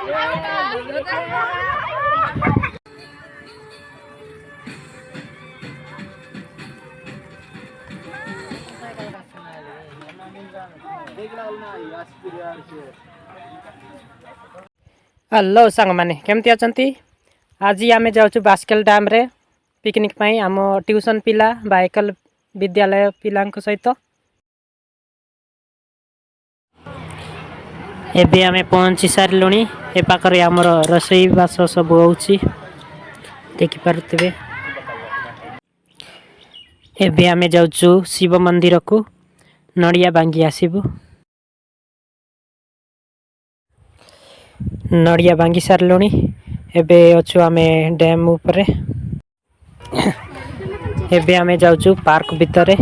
Hello सांग माने केमती अछंती। आज आमे जाउछु बास्केल डैम रे पिकनिक पई आम ट्यूशन पिला बाइकल विद्यालय पिलांक सहित। एबे आमे पहुंची सारलुणी। ए पाखरे हमर रसोई बास सब होउची देखि पारुतबे। एबे आमे जाउछु शिव मंदिर को नड़िया बांगी आसीबु। नड़िया बांगी सारलुणी। एबे अछु आमे डैम ऊपरे। एबे आमे जाउछु पार्क भितरे।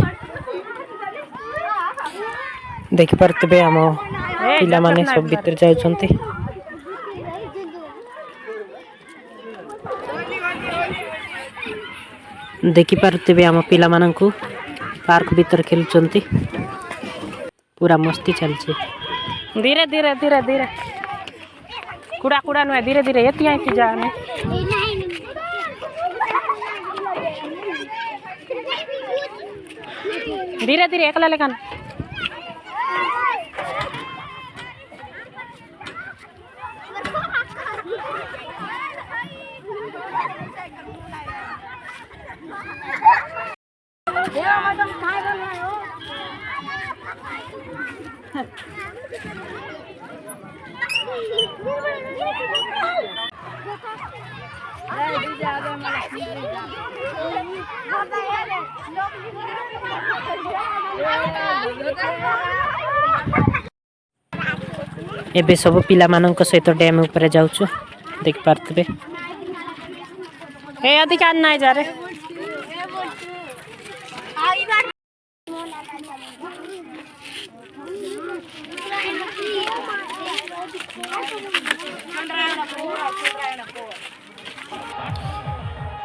देखि पारुतबे आम पिला माने सब भितर जाउछंती। देखि पारुतबे आम पिला माननकु पार्क भीतर खेलुचंती। पूरा मस्ती चलची। धीरे धीरे धीरे धीरे कुड़ा कुड़ा नुए धीरे धीरे एतिया की जाने। धीरे धीरे एकला लेकन। एबे सब पिला मानक सहित डैम ऊपर जाउछु देख पारतबे। ए अधिकार नाय जा रे।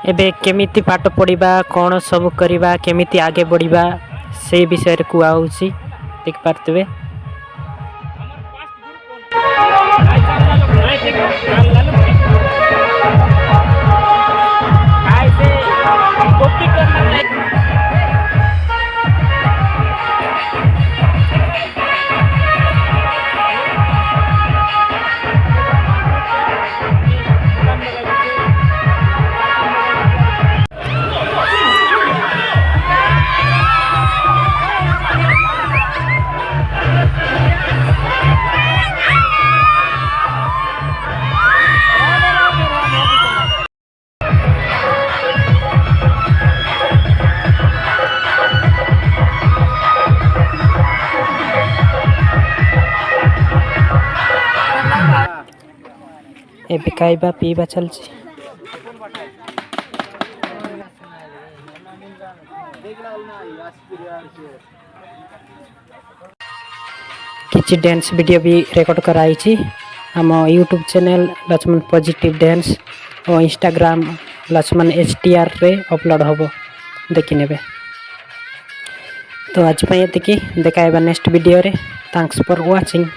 एबे केमिति पाठ पढ़िबा कौन सब करिबा केमिति आगे बढ़िबा से विषय रे कुआ होउची देख पारतबे। एबे खाइबा पीबा चलची। किछि डांस वीडियो भी रिकॉर्ड कराई हम YouTube channel Laxman positive dance और इंस्टाग्राम लक्ष्मण HTR रे अपलोड होबो देखि नेबे। तो आज पई एतिकी देखाइबा नेक्स्ट वीडियो रे। Thanks for watching.